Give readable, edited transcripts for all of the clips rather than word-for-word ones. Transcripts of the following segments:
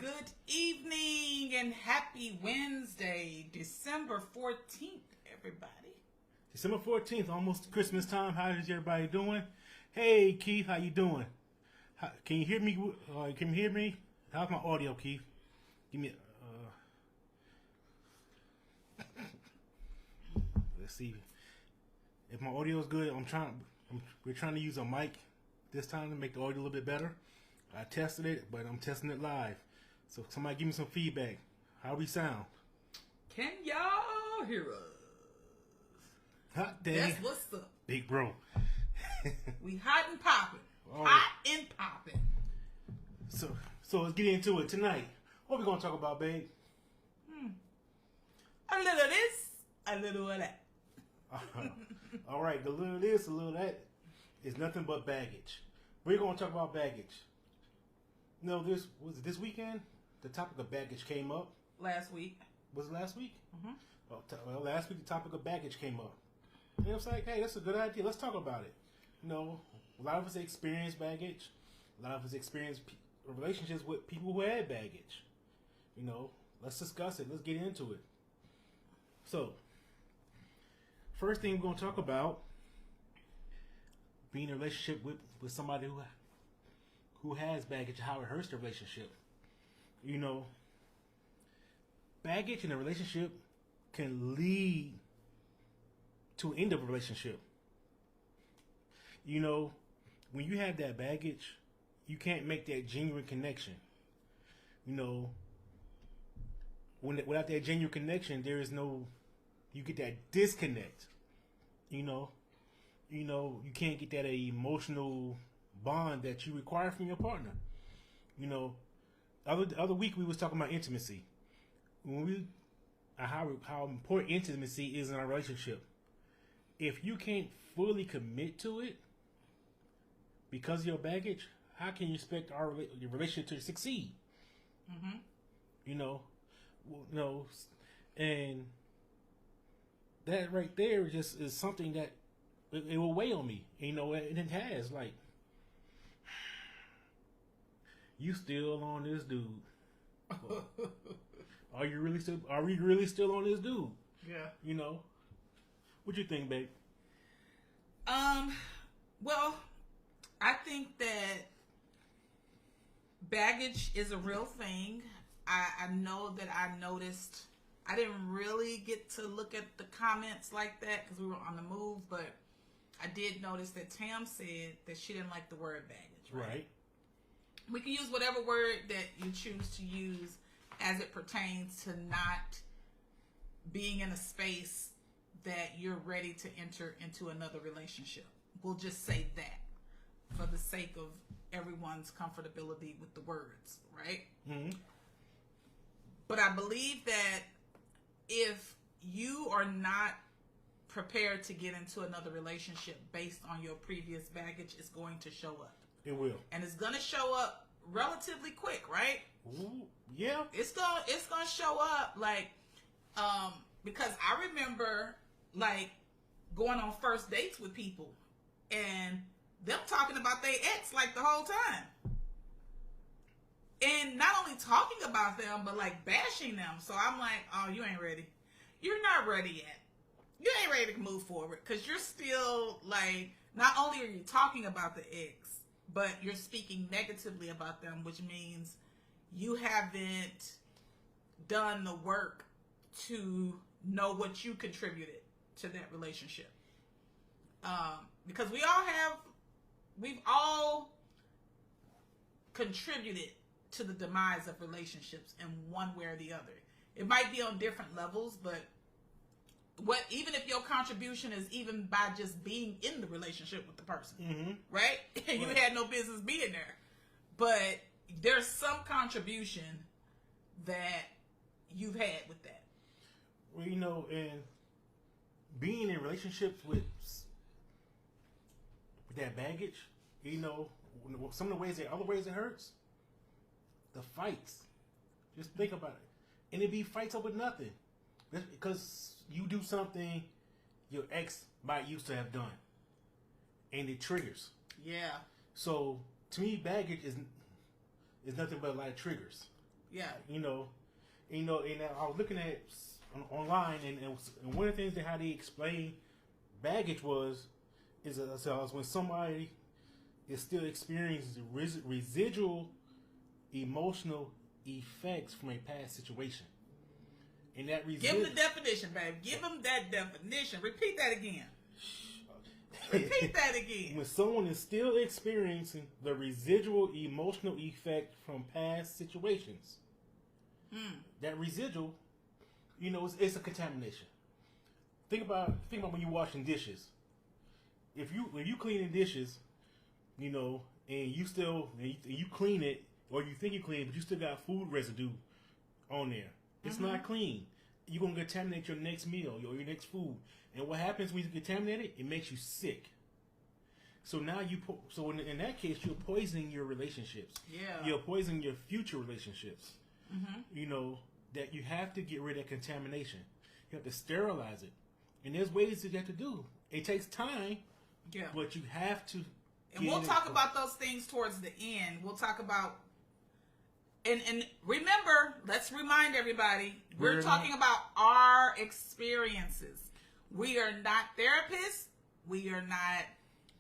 Good evening and happy Wednesday, December 14th, everybody. December 14th, almost Christmas time. How is everybody doing? Hey, Keith, how you doing? Can you hear me? Can you hear me? How's my audio, Keith? Give me. Let's see. If my audio is good, we're trying to use a mic this time to make the audio a little bit better. I tested it, but I'm testing it live. So somebody give me some feedback. How we sound? Can y'all hear us? Hot day. That's what's up. Big bro. We hot and popping. Oh. Hot and popping. So let's get into it tonight. What we gonna talk about, babe? A little of this, a little of that. All right, the little of this, a little of that is nothing but baggage. We're gonna talk about baggage. No, this weekend. The topic of baggage came up. Last week. Was it last week? Mm-hmm. Well, last week the topic of baggage came up. And I was like, hey, that's a good idea. Let's talk about it. You know, a lot of us experience baggage. A lot of us experience relationships with people who had baggage. You know, let's discuss it. Let's get into it. So, first thing we're going to talk about, being in a relationship with somebody who has baggage, how it hurts the relationship. You know, baggage in a relationship can lead to an end of a relationship. You know, when you have that baggage, you can't make that genuine connection. You know, without that genuine connection, you get that disconnect. You know, you can't get that emotional bond that you require from your partner. You know, other week we was talking about intimacy. How important intimacy is in our relationship. If you can't fully commit to it because of your baggage, how can you expect your relationship to succeed? Mm-hmm. And that right there just is something that it will weigh on me. You know, and it has. Like, you still on this dude? Are we really still on this dude? Yeah. You know, what you think, babe? Well, I think that baggage is a real thing. I know that I noticed. I didn't really get to look at the comments like that because we were on the move, but I did notice that Tam said that she didn't like the word baggage. Right. We can use whatever word that you choose to use as it pertains to not being in a space that you're ready to enter into another relationship. We'll just say that for the sake of everyone's comfortability with the words, right? Mm-hmm. But I believe that if you are not prepared to get into another relationship based on your previous baggage, it's going to show up. It will. And it's going to show up relatively quick, right? Ooh, yeah. It's gonna show up because I remember like going on first dates with people and them talking about their ex like the whole time. And not only talking about them, but like bashing them. So I'm like, oh, you ain't ready. You're not ready yet. You ain't ready to move forward because you're still like, not only are you talking about the ex, but you're speaking negatively about them, which means you haven't done the work to know what you contributed to that relationship. Because we've all contributed to the demise of relationships in one way or the other. It might be on different levels, but even if your contribution is even by just being in the relationship with the person, mm-hmm. right? You had no business being there. But there's some contribution that you've had with that. Well, you know, and being in relationships with that baggage, you know, some of the other ways it hurts, the fights. Just think about it. And it be fights over nothing. Because you do something your ex might used to have done. And it triggers. Yeah. So, to me, baggage is nothing but a lot of triggers. Yeah. And I was looking at online, and one of the things that how they explain baggage is when somebody is still experiencing residual emotional effects from a past situation. And that give him the definition, babe. Give him that definition. Repeat that again. Repeat that again. When someone is still experiencing the residual emotional effect from past situations, that residual, it's a contamination. Think about when you're washing dishes. When you cleaning dishes, and you clean it, or you think you clean it, but you still got food residue on there. It's not clean. You're gonna contaminate your next meal or your next food. And what happens when you contaminate it? It makes you sick. So now in that case, you're poisoning your relationships. Yeah. You're poisoning your future relationships. That you have to get rid of contamination. You have to sterilize it. And there's ways that you have to do. It takes time. Yeah. But you have to. And we'll talk about those things towards the end. We'll talk about. And remember, let's remind everybody, we're talking about our experiences. We are not therapists. We are not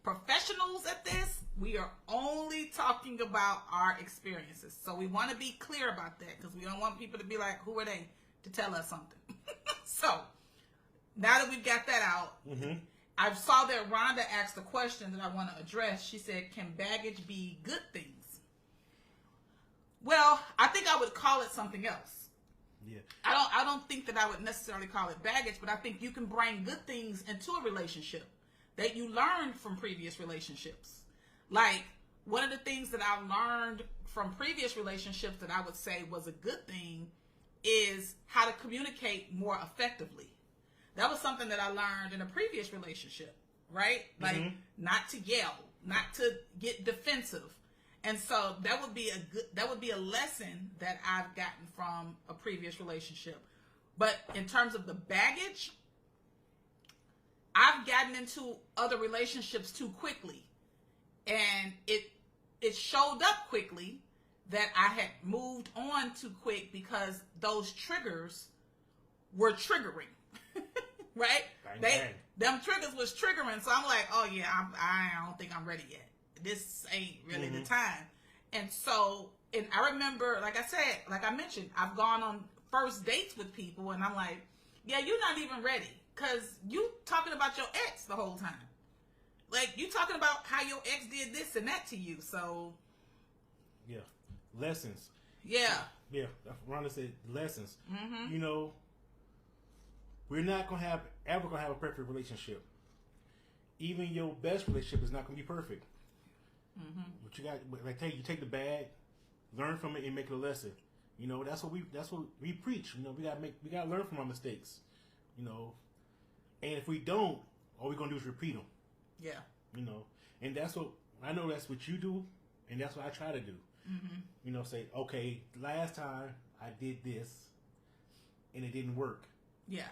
professionals at this. We are only talking about our experiences. So we want to be clear about that because we don't want people to be like, who are they to tell us something? So now that we've got that out, I saw that Rhonda asked a question that I want to address. She said, can baggage be good things? Well, I think I would call it something else. Yeah. I don't think that I would necessarily call it baggage, but I think you can bring good things into a relationship that you learned from previous relationships. Like, one of the things that I learned from previous relationships that I would say was a good thing is how to communicate more effectively. That was something that I learned in a previous relationship, right? Like, not to yell, not to get defensive. And so that would be a lesson that I've gotten from a previous relationship. But in terms of the baggage, I've gotten into other relationships too quickly. And it showed up quickly that I had moved on too quick because those triggers were triggering. Right? Bang. Them triggers was triggering. So I'm like, oh yeah, I don't think I'm ready yet. This ain't really the time. And so, and I remember, like I mentioned, I've gone on first dates with people and I'm like, yeah, you're not even ready. Cause you talking about your ex the whole time. Like, you talking about how your ex did this and that to you. So. Yeah. Lessons. Yeah. Yeah. Rhonda said lessons. We're not ever gonna have a perfect relationship. Even your best relationship is not gonna be perfect. But you got, like, you take the bad, learn from it, and make it a lesson. That's what we preach. We gotta learn from our mistakes. And if we don't, all we're gonna do is repeat them. Yeah. And that's what I know. That's what you do, and that's what I try to do. Say, okay, last time I did this, and it didn't work. Yeah.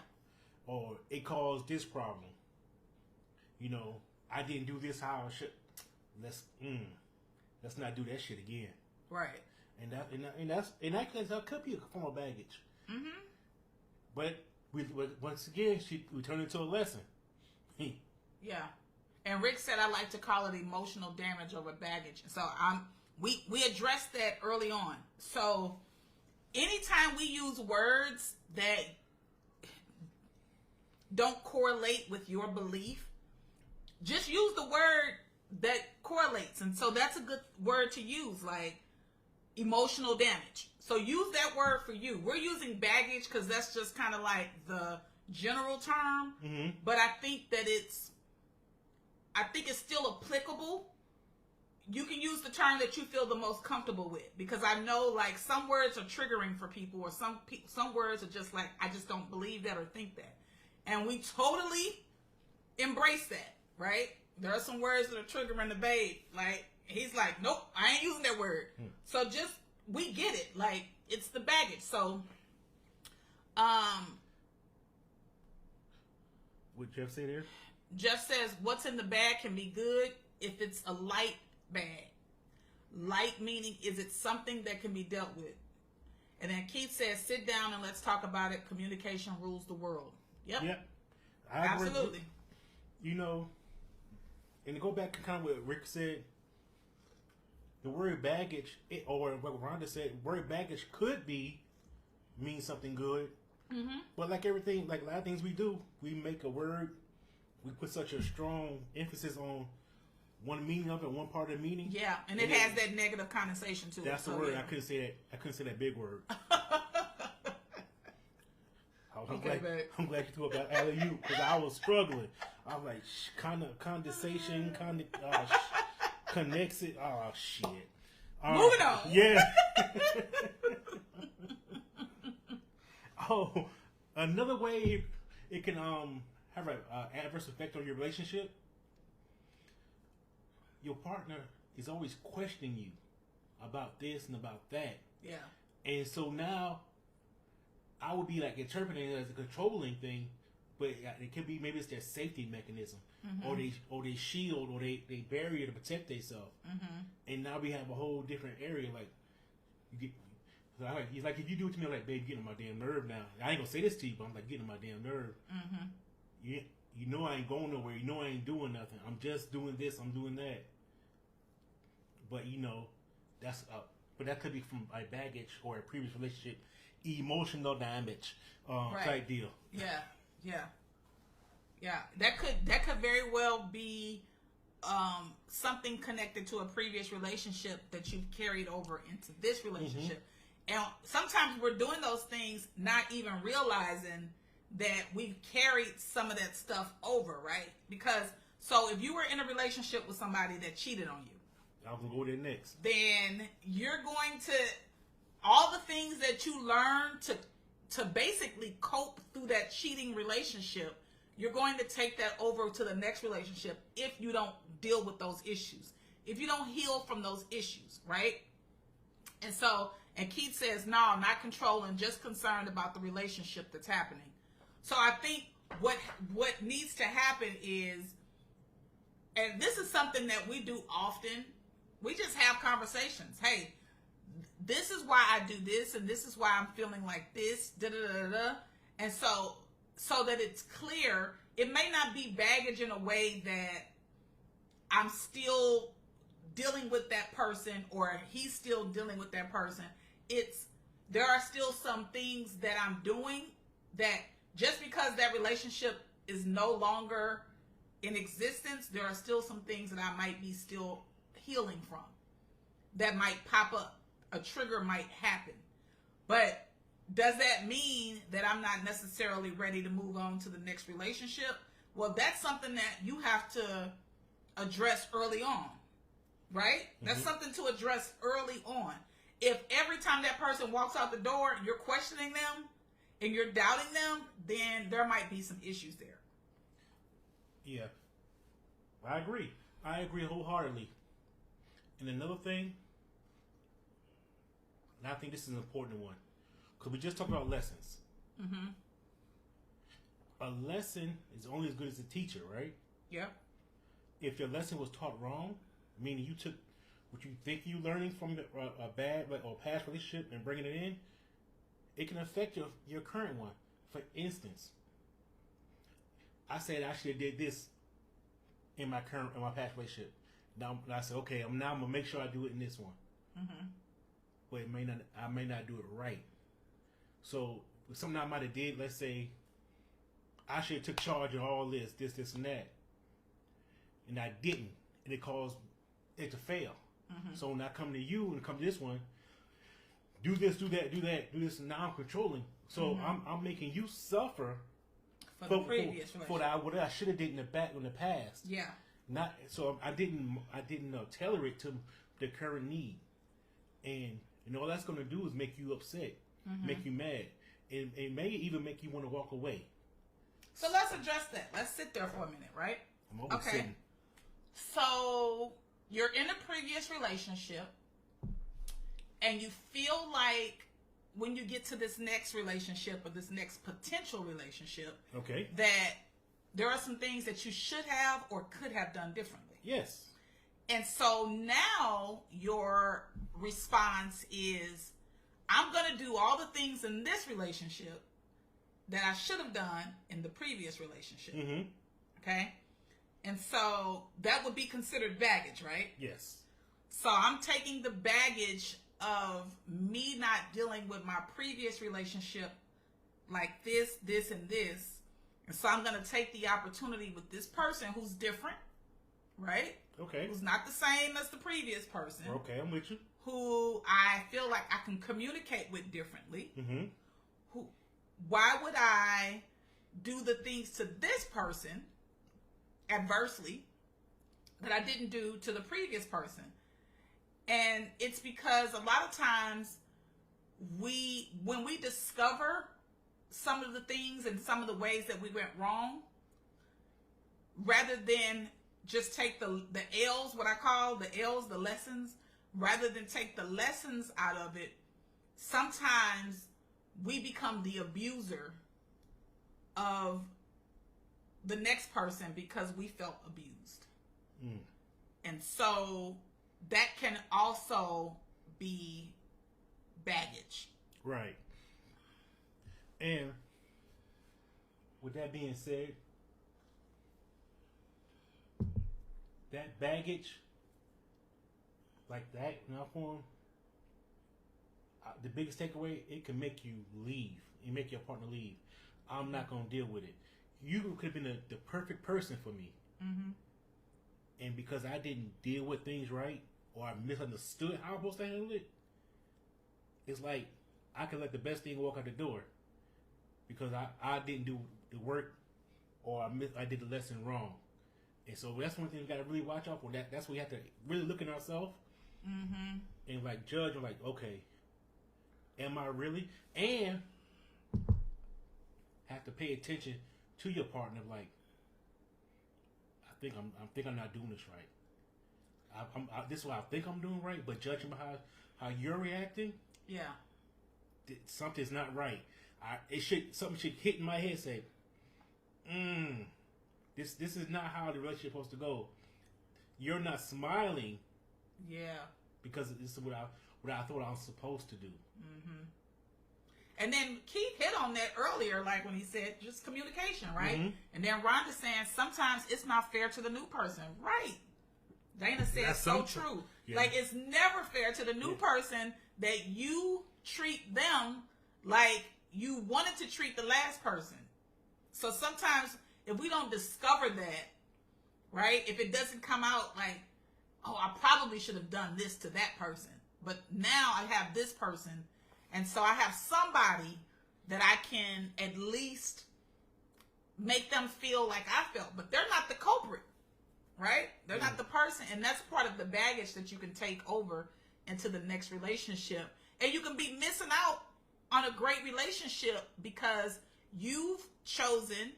Or it caused this problem. I didn't do this how I should. Let's not do that shit again. Right. And that could be a form of baggage. But once again, we turn it into a lesson. Yeah. And Rick said I like to call it emotional damage over baggage. So we addressed that early on. So anytime we use words that don't correlate with your belief, just use the word that correlates. And so that's a good word to use, like emotional damage. So use that word for you. We're using baggage because that's just kind of like the general term. But I think that it's still applicable. You can use the term that you feel the most comfortable with, because I know, like, some words are triggering for people, or some words are just like, I just don't believe that or think that. And we totally embrace that, right? There are some words that are triggering the babe. Like, he's like, nope, I ain't using that word. So just, we get it. Like, it's the baggage. So, what Jeff say there? Jeff says, what's in the bag can be good if it's a light bag. Light meaning, is it something that can be dealt with? And then Keith says, sit down and let's talk about it. Communication rules the world. Yep. Yep. I agree. Absolutely. You know, and to go back to kind of what Rick said, the word baggage, or what Rhonda said, word baggage could mean something good. Mm-hmm. But like everything, like a lot of things we do, we make a word, we put such a strong emphasis on one meaning of it, one part of the meaning. Yeah, and it has that negative connotation to it. That's the word. Yeah. I couldn't say that. I couldn't say that big word. I'm glad you talked about alley-oop because I was struggling. I was like, condensation, connects it. Oh, shit. Moving on. Yeah. Oh, another way it can have an adverse effect on your relationship. Your partner is always questioning you about this and about that. Yeah. And so now I would be like interpreting it as a controlling thing, but it could be maybe it's their safety mechanism, mm-hmm. or they shield, or they barrier to protect themselves. Mm-hmm. And now we have a whole different area. Like he's like, if you do it to me, I'm like, babe, you're getting on my damn nerve now. I ain't gonna say this to you, but I'm like, getting on my damn nerve. Mm-hmm. You know I ain't going nowhere. You know I ain't doing nothing. I'm just doing this. I'm doing that. But you know, but that could be from a baggage or a previous relationship. Emotional damage right. Type deal. Yeah. That could very well be something connected to a previous relationship that you've carried over into this relationship. Mm-hmm. And sometimes we're doing those things not even realizing that we've carried some of that stuff over, right? Because so if you were in a relationship with somebody that cheated on you, I was gonna go there next. Then you're going to all the things that you learn to basically cope through that cheating relationship, you're going to take that over to the next relationship if you don't deal with those issues. If you don't heal from those issues, right? And Keith says, no, I'm not controlling, just concerned about the relationship that's happening. So I think what needs to happen is, and this is something that we do often, we just have conversations. Hey, this is why I do this, and this is why I'm feeling like this, da-da-da-da. And so that it's clear, it may not be baggage in a way that I'm still dealing with that person or he's still dealing with that person. There are still some things that I'm doing that just because that relationship is no longer in existence, there are still some things that I might be still healing from that might pop up. A trigger might happen. But does that mean that I'm not necessarily ready to move on to the next relationship? Well, that's something that you have to address early on, right? Mm-hmm. That's something to address early on. If every time that person walks out the door, you're questioning them and you're doubting them, then there might be some issues there. Yeah. I agree wholeheartedly. And another thing, and I think this is an important one, because we just talked about lessons. Mm-hmm. A lesson is only as good as the teacher, right? Yeah. If your lesson was taught wrong, meaning you took what you think you learning from a bad or past relationship and bringing it in, it can affect your current one. For instance, I said I should have did this in my past relationship. Now I said, okay, I'm gonna make sure I do it in this one. Mm-hmm. But I may not do it right. So something I might have did, let's say, I should have took charge of all this, and that, and I didn't, and it caused it to fail. Mm-hmm. So when I come to you and come to this one, do this, do that, do this, and now I'm controlling. So mm-hmm. I'm making you suffer for the previous relationship. What I should have did in the past. Yeah. Not so I didn't tailor it to the current need, and all that's going to do is make you upset, mm-hmm. make you mad, and it may even make you want to walk away. So let's address that. Let's sit there for a minute, right? I'm always sitting. So you're in a previous relationship, and you feel like when you get to this next relationship or this next potential relationship, okay, that there are some things that you should have or could have done differently. Yes. And so now your response is, I'm going to do all the things in this relationship that I should have done in the previous relationship. Mm-hmm. Okay? And so that would be considered baggage, right? Yes. So I'm taking the baggage of me not dealing with my previous relationship like this, and this. And so I'm going to take the opportunity with this person who's different, right? Okay. Who's not the same as the previous person. Okay, I'm with you. Who I feel like I can communicate with differently. Mm-hmm. Why would I do the things to this person adversely that I didn't do to the previous person? And it's because a lot of times when we discover some of the things and some of the ways that we went wrong, rather than just take the L's, what I call the L's, the lessons, rather than take the lessons out of it, sometimes we become the abuser of the next person because we felt abused. Mm. And so that can also be baggage. Right. And with that being said, that baggage, like that in our form, the biggest takeaway, it can make you leave. It make your partner leave. I'm not going to deal with it. You could have been the perfect person for me. Mm-hmm. And because I didn't deal with things right, or I misunderstood how I'm supposed to handle it, it's like I could let the best thing walk out the door because I didn't do the work, or I did the lesson wrong. And so that's one thing we got to really watch out for. That's where we have to really look at ourselves, mm-hmm. and like judge and like, okay, am I really? And have to pay attention to your partner. Like, I think I'm not doing this right. This is what I think I'm doing right, but judging by how you're reacting, yeah, something's not right. Something should hit in my head. Say, this is not how the relationship is supposed to go. You're not smiling, yeah, because this is what I thought I was supposed to do. Mm-hmm. And then Keith hit on that earlier, like when he said just communication, right? Mm-hmm. And then Rhonda saying sometimes it's not fair to the new person, right? Dana said that's so true. Yeah. Like it's never fair to the new person that you treat them like you wanted to treat the last person. So sometimes if we don't discover that, right? If it doesn't come out like, oh, I probably should have done this to that person, but now I have this person. And so I have somebody that I can at least make them feel like I felt, but they're not the culprit, right? They're not the person. And that's part of the baggage that you can take over into the next relationship. And you can be missing out on a great relationship because you've chosen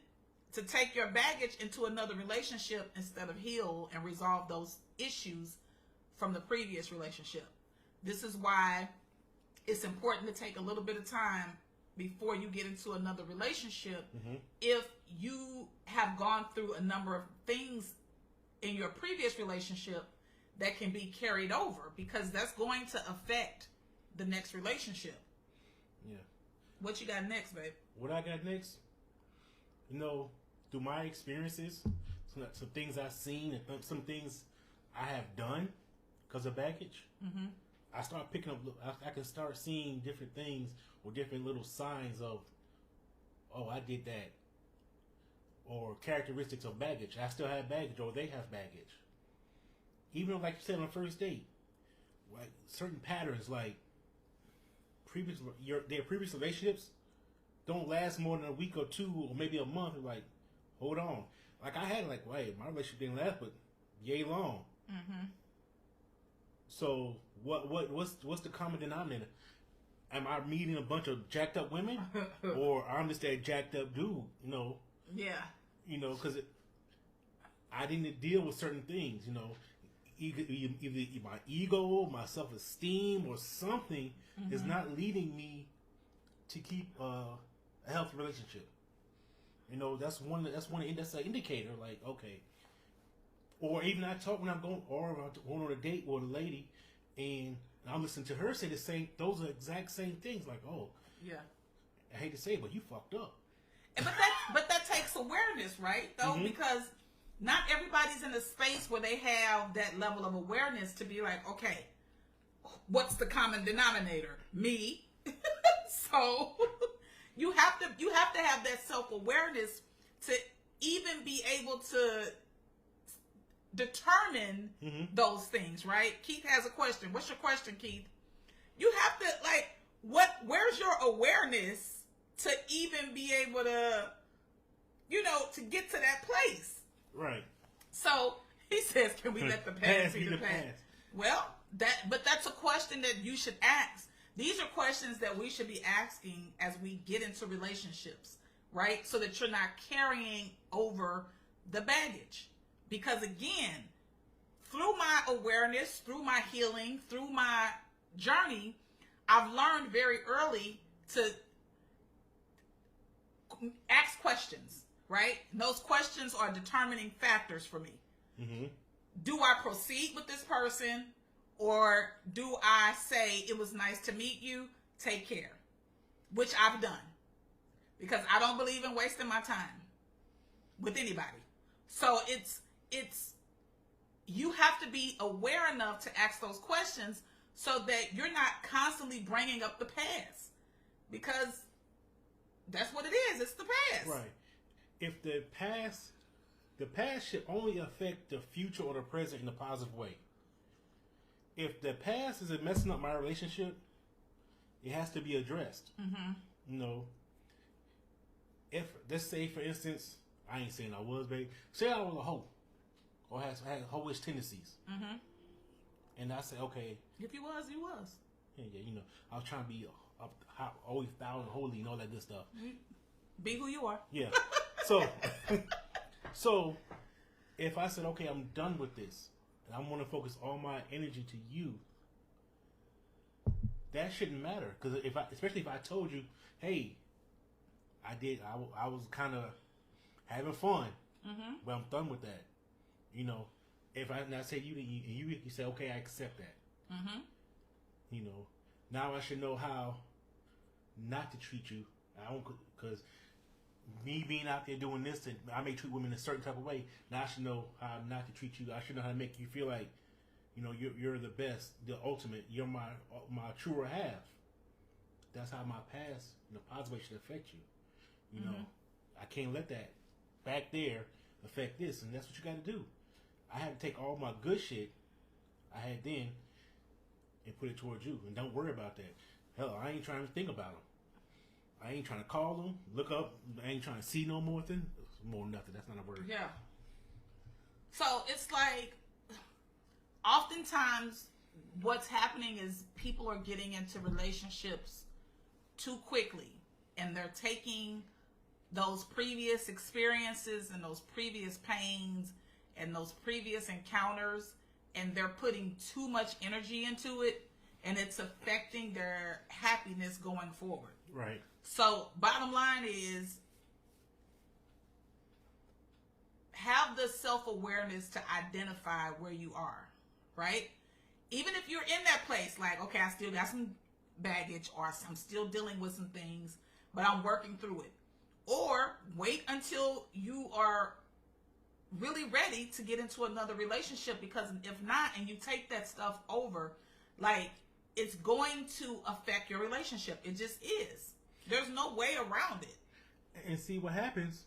to take your baggage into another relationship instead of heal and resolve those issues from the previous relationship. This is why it's important to take a little bit of time before you get into another relationship. Mm-hmm. If you have gone through a number of things in your previous relationship that can be carried over, because that's going to affect the next relationship. Yeah. What you got next, babe? What I got next? Through my experiences, some things I've seen and some things I have done because of baggage. Mm-hmm. I start picking up. I can start seeing different things or different little signs of, oh, I did that, or characteristics of baggage. I still have baggage, or they have baggage. Even like you said on the first date, like certain patterns, like their previous relationships don't last more than a week or two, or maybe a month. Like, hold on. Like I had wait, my relationship didn't last, but yay long. Mm-hmm. So what's the common denominator? Am I meeting a bunch of jacked up women, or I'm just that jacked up dude? Yeah. Because I didn't deal with certain things. Either my ego, my self esteem, or something is not leading me to keep a healthy relationship. That's an indicator. Like, okay. Or even I talk when I'm going on a date with a lady, and And I'm listening to her say those are exact same things. Like, oh, yeah. I hate to say it, but you fucked up. But that takes awareness, right? Though, because not everybody's in a space where they have that level of awareness to be like, okay, what's the common denominator? Me. So you have to have that self-awareness to even be able to determine those things, right? Keith has a question. What's your question, Keith? You have to where's your awareness to even be able to, to get to that place? Right. So he says, can we let the past be the past? Well, that's a question that you should ask. These are questions that we should be asking as we get into relationships, right? So that you're not carrying over the baggage. Because again, through my awareness, through my healing, through my journey, I've learned very early to ask questions, right? And those questions are determining factors for me. Mm-hmm. Do I proceed with this person, or do I say, it was nice to meet you, take care? Which I've done. Because I don't believe in wasting my time with anybody. So it's you have to be aware enough to ask those questions so that you're not constantly bringing up the past. Because that's what it is. It's the past. Right. If the past should only affect the future or the present in a positive way. If the past is messing up my relationship, it has to be addressed. Mm-hmm. If, let's say, for instance, I ain't saying I was, baby. Say I was a hoe, or had hoe-ish tendencies. Mm-hmm. And I say, okay. If you was, you was. Yeah, I was trying to be always thou and holy and all that good stuff. Be who you are. Yeah. So, if I said, okay, I'm done with this, and I want to focus all my energy to you, that shouldn't matter. Because especially if I told you, hey, I was kind of having fun, but I'm done with that. If I say you say, okay, I accept that. Mm-hmm. Now I should know how not to treat you. Because me being out there doing this, and I may treat women a certain type of way. Now I should know how not to treat you. I should know how to make you feel like, you're the best, the ultimate. You're my truer half. That's how my past, in a positive way, should affect you. I can't let that back there affect this, and that's what you got to do. I had to take all my good shit I had then and put it towards you, and don't worry about that. Hell, I ain't trying to think about them. I ain't trying to call them, look up. I ain't trying to see no more thing. More nothing. That's not a word. Yeah. So it's like, oftentimes what's happening is people are getting into relationships too quickly, and they're taking those previous experiences and those previous pains and those previous encounters, and they're putting too much energy into it, and it's affecting their happiness going forward. Right. So bottom line is, have the self-awareness to identify where you are, right? Even if you're in that place, like, okay, I still got some baggage, or I'm still dealing with some things, but I'm working through it. Or wait until you are really ready to get into another relationship, because if not, and you take that stuff over, like, it's going to affect your relationship. It just is. There's no way around it. And see what happens.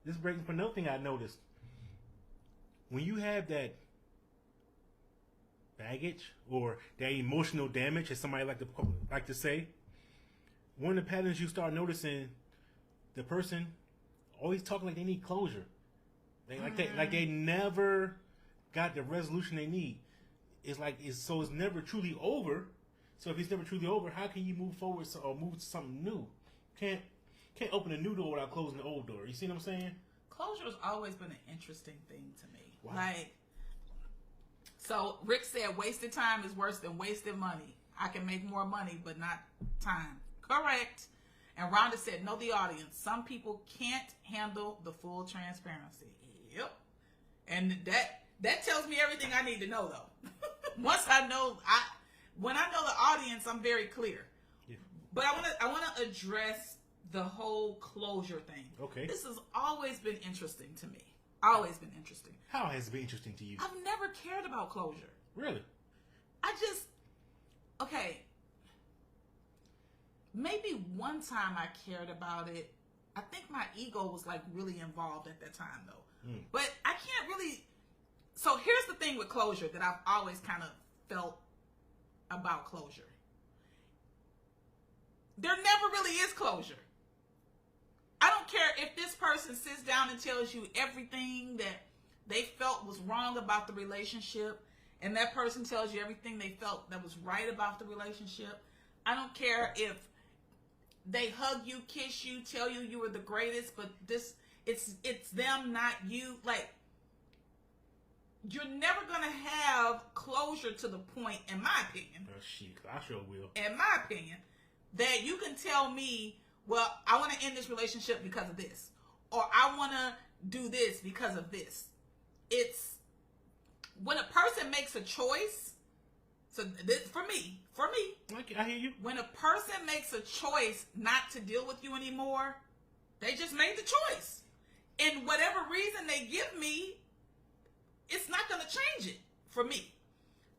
This brings up another thing I noticed. When you have that baggage or that emotional damage, as somebody like to say, one of the patterns you start noticing, the person always talking like they need closure. Like they never got the resolution they need. It's never truly over. So if it's never truly over, how can you move forward or move to something new? Can't open a new door without closing the old door. You see what I'm saying? Closure has always been an interesting thing to me. Wow. So Rick said wasted time is worse than wasted money. I can make more money, but not time. Correct. And Rhonda said, know the audience. Some people can't handle the full transparency. Yep. And that tells me everything I need to know, though. Once I know, when I know the audience, I'm very clear. Yeah. But I want to address the whole closure thing. Okay. This has always been interesting to me. Always been interesting. How has it been interesting to you? I've never cared about closure. Really? Okay. Maybe one time I cared about it. I think my ego was like really involved at that time though. But I can't really. So here's the thing with closure that I've always kind of felt about closure. There never really is closure. I don't care if this person sits down and tells you everything that they felt was wrong about the relationship, and that person tells you everything they felt that was right about the relationship. I don't care if they hug you, kiss you, tell you you were the greatest, but it's them, not you. Like, you're never gonna have closure to the point, in my opinion. Oh, shit, I sure will. In my opinion, that you can tell me, well, I want to end this relationship because of this, or I want to do this because of this. It's when a person makes a choice. So this, for me, I hear you. when a person makes a choice not to deal with you anymore, they just made the choice. And whatever reason they give me, it's not going to change it for me.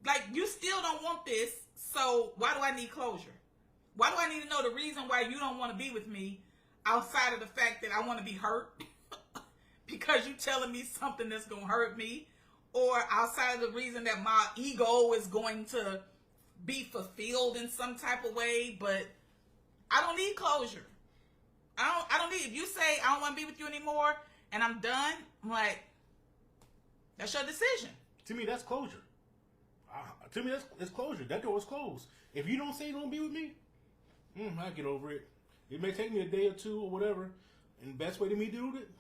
Like, you still don't want this, so why do I need closure? Why do I need to know the reason why you don't want to be with me outside of the fact that I want to be hurt? Because you telling me something that's going to hurt me? Or outside of the reason that my ego is going to be fulfilled in some type of way? But I don't need closure. I don't need, if you say I don't want to be with you anymore and I'm done, I'm like, that's your decision. To me, that's closure. To me, that's closure. That door is closed. If you don't say you don't be with me, I'll get over it. It may take me a day or two or whatever. And the best way to me to do it,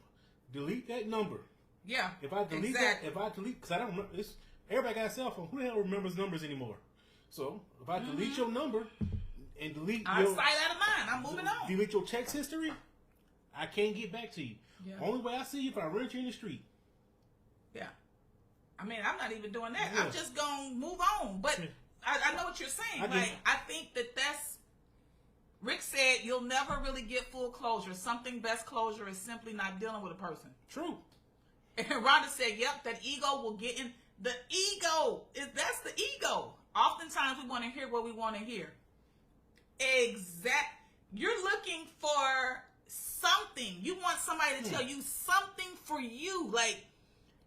delete that number. Yeah. If I delete because I don't remember, everybody got a cell phone. Who the hell remembers numbers anymore? So if I delete your number and delete out of sight, out of mind, I'm moving on. Delete your text history, I can't get back to you. Yeah. Only way I see you if I run into you in the street. Yeah. I mean, I'm not even doing that. Yeah. I'm just going to move on. But I know what you're saying. I think that's, Rick said, you'll never really get full closure. Something best closure is simply not dealing with a person. True. And Rhonda said, yep, that ego will get in. The ego, that's the ego. Oftentimes we want to hear what we want to hear. You're looking for something. You want somebody to tell you something for you. Like,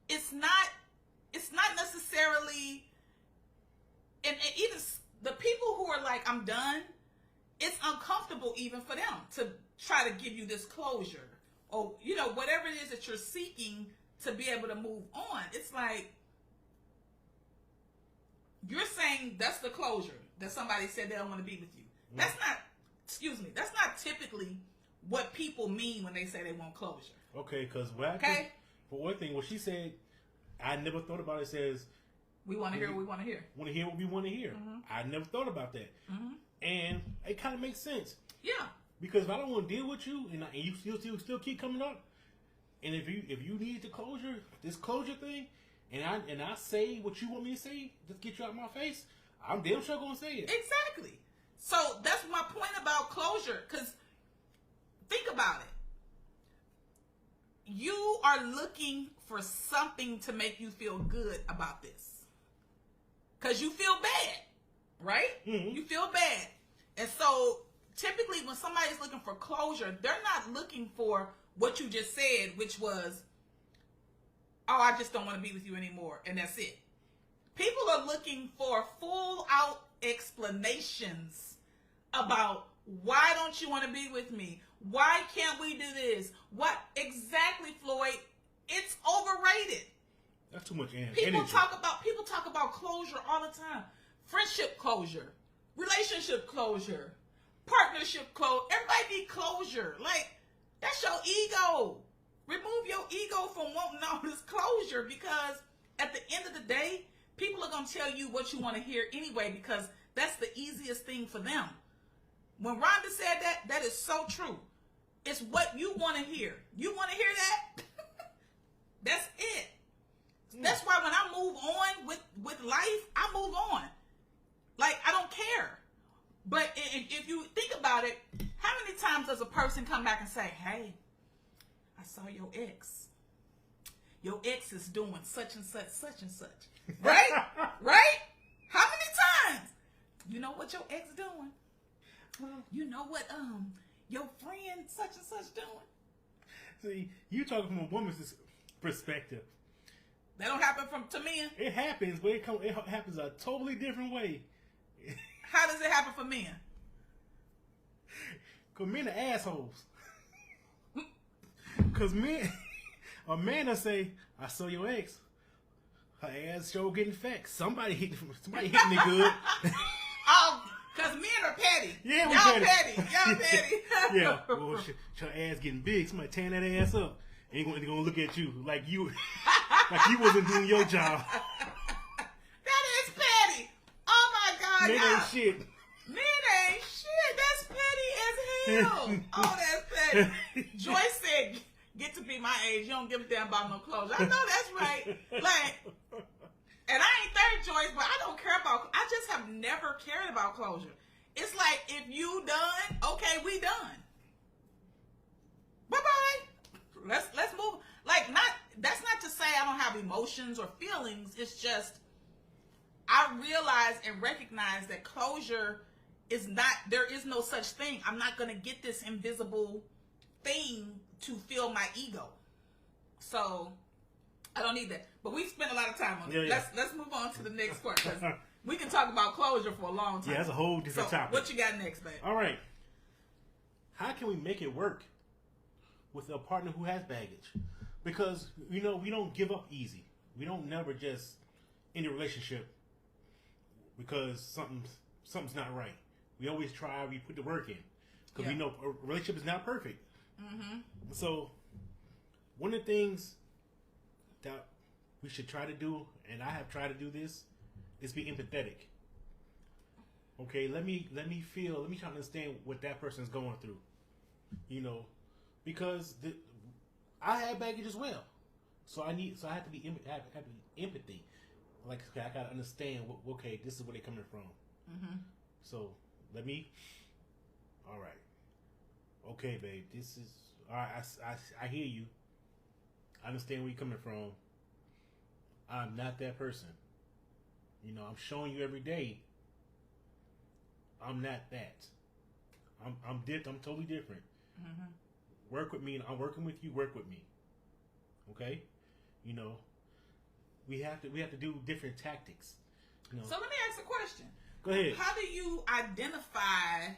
it's not necessarily, and even the people who are like, I'm done, it's uncomfortable even for them to try to give you this closure. Or, whatever it is that you're seeking to be able to move on. It's like, you're saying that's the closure, that somebody said they don't want to be with you. That's not typically what people mean when they say they want closure. Okay, because for one thing, what she said, I never thought about it, says, we want to hear what we want to hear. Want to hear what we want to hear. I never thought about that. And it kind of makes sense. Yeah. Because if I don't want to deal with you, and you still keep coming up, and if you need this closure thing, and I say what you want me to say, just get you out of my face, I'm damn sure gonna say it. Exactly. So that's my point about closure. Because think about it. You are looking for something to make you feel good about this. Because you feel bad, right? You feel bad. And so typically when somebody's looking for closure, they're not looking for what you just said, which was, oh, I just don't want to be with you anymore, and that's it. People are looking for full out explanations about, why don't you want to be with me? Why can't we do this? What exactly, Floyd? It's overrated. That's too much energy. People talk about closure all the time. Friendship closure, relationship closure, partnership closure. Everybody need closure. Like, that's your ego. Remove your ego from wanting all this closure, because at the end of the day, people are going to tell you what you want to hear anyway, because that's the easiest thing for them. When Rhonda said that, that is so true. It's what you want to hear. You want to hear that? That's it. That's why when I move on with life, I move on. Like, I don't does a person come back and say, hey, I saw your ex. Your ex is doing such and such, such and such. Right? Right? How many times? You know what your ex doing? You know what your friend such and such doing? See, you talking from a woman's perspective. That don't happen to men. It happens, but it happens a totally different way. How does it happen for men? Because men are assholes. Because a man will say, I saw your ex. Her ass sure getting fat. Somebody hitting it good. Oh, because men are petty. Yeah, we Y'all petty. Y'all petty. Yeah. Well, your ass getting big. Somebody tearing that ass up. Ain't gonna look at you like you wasn't doing your job. That is petty. Oh my God. Men ain't shit. Men ain't shit. That's petty as hell. Oh, that's petty. Joyce said, get to be my age. You don't give a damn about no clothes. I know that's right. Like, and I ain't third Joyce, but I don't care about, I just have never cared about closure. It's like, if you done, okay, we done. Bye-bye. Let's move. Like, that's not to say I don't have emotions or feelings. It's just, I realize and recognize that closure is not, there is no such thing. I'm not going to get this invisible thing to fill my ego. So, I don't need that. But we spent a lot of time on it. Yeah. Let's move on to the next part. Because we can talk about closure for a long time. Yeah, that's a whole different topic. What you got next, babe? All right. How can we make it work with a partner who has baggage? Because, we don't give up easy. We don't never just end a relationship because something's not right. We always try, we put the work in. Because we know a relationship is not perfect. Mm-hmm. So, one of the things that we should try to do, and I have tried to do this, is be empathetic. Okay, let me try to understand what that person's going through. Because I have baggage as well, so I have to be have empathy. Like, okay, I gotta understand. Okay, this is where they're coming from. Mm-hmm. So all right, okay, babe, this is all right. I hear you. I understand where you're coming from. I'm not that person. I'm showing you every day. I'm not that. I'm totally different. Mm-hmm. Work with me, and I'm working with you. Work with me. Okay, we have to do different tactics. So let me ask a question. Go ahead. How do you identify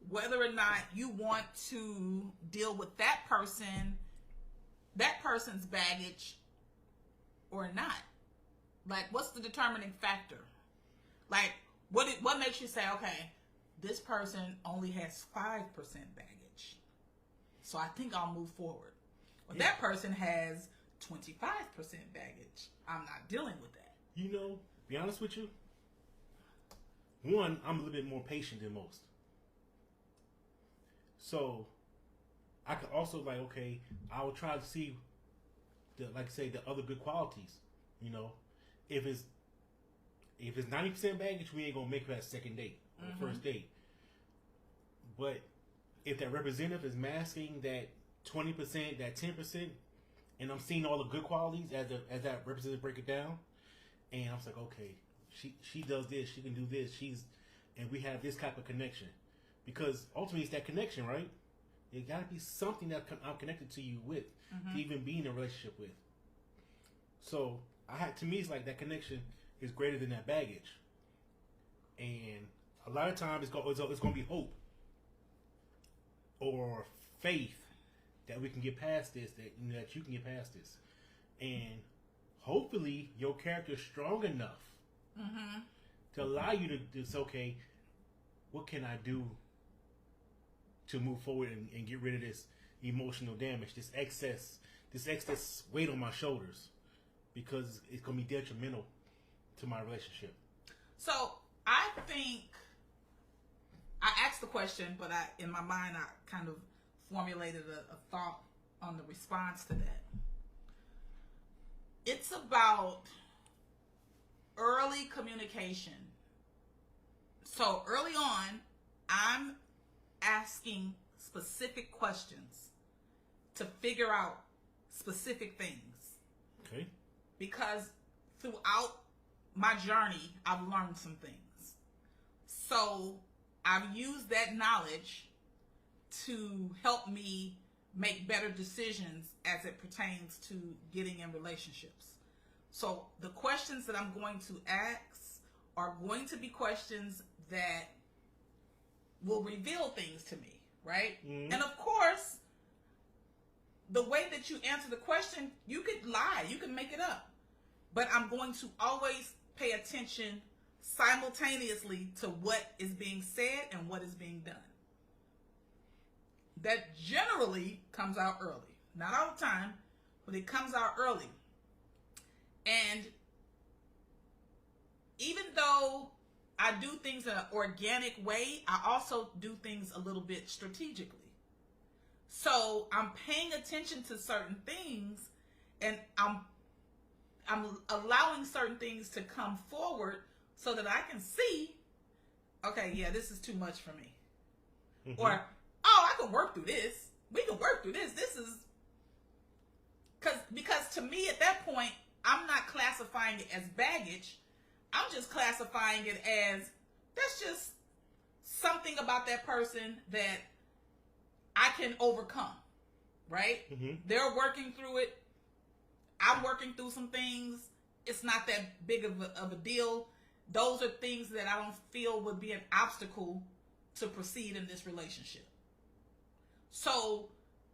whether or not you want to deal with that person's baggage, or not? Like, what's the determining factor? Like, what makes you say, okay, this person only has 5% baggage, so I think I'll move forward. Or that person has 25% baggage. I'm not dealing with that. Be honest with you. One, I'm a little bit more patient than most. So, I could also I will try to see the other good qualities. If it's 90% baggage, we ain't gonna make it that second date or first date. But if that representative is masking that 20%, that 10%, and I'm seeing all the good qualities as that representative break it down, and I'm like, okay, she does this, she can do this, and we have this type of connection, because ultimately it's that connection, right? It got to be something that I'm connected to you with, to even be in a relationship with. So to me, it's like that connection is greater than that baggage, and a lot of times it's going to be hope or faith that we can get past this, that you can get past this, and hopefully your character is strong enough to allow you to say, okay, what can I do to move forward and get rid of this emotional damage, this excess weight on my shoulders, because it's going to be detrimental to my relationship. So I think I asked the question, but in my mind I kind of formulated a thought on the response to that. It's about early communication. So early on, I'm asking specific questions to figure out specific things. Okay. Because throughout my journey, I've learned some things. So I've used that knowledge to help me make better decisions as it pertains to getting in relationships. So the questions that I'm going to ask are going to be questions that will reveal things to me, right? Mm-hmm. And of course, the way that you answer the question, you could lie, you can make it up. But I'm going to always pay attention simultaneously to what is being said and what is being done. That generally comes out early. Not all the time, but it comes out early. And even though I do things in an organic way, I also do things a little bit strategically. So I'm paying attention to certain things, and I'm allowing certain things to come forward so that I can see, okay, yeah, this is too much for me. Mm-hmm. Or, oh, I can work through this. We can work through this. This is, because to me at that point, I'm not classifying it as baggage. I'm just classifying it as, that's just something about that person that I can overcome, right? Mm-hmm. They're working through it. I'm working through some things. It's not that big of a deal. Those are things that I don't feel would be an obstacle to proceed in this relationship. So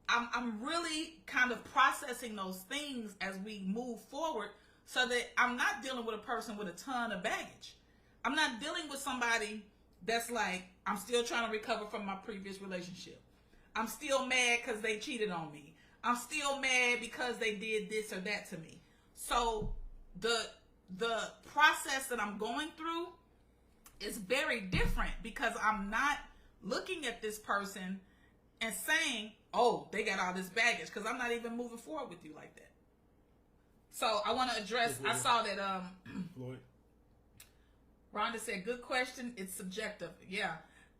I'm really kind of processing those things as we move forward so that I'm not dealing with a person with a ton of baggage. I'm not dealing with somebody that's like, I'm still trying to recover from my previous relationship. I'm still mad because they cheated on me. I'm still mad because they did this or that to me. So the process that I'm going through is very different because I'm not looking at this person and saying, oh, they got all this baggage, because I'm not even moving forward with you like that. So I want to address, I saw that Floyd. Rhonda said, good question. It's subjective. Yeah.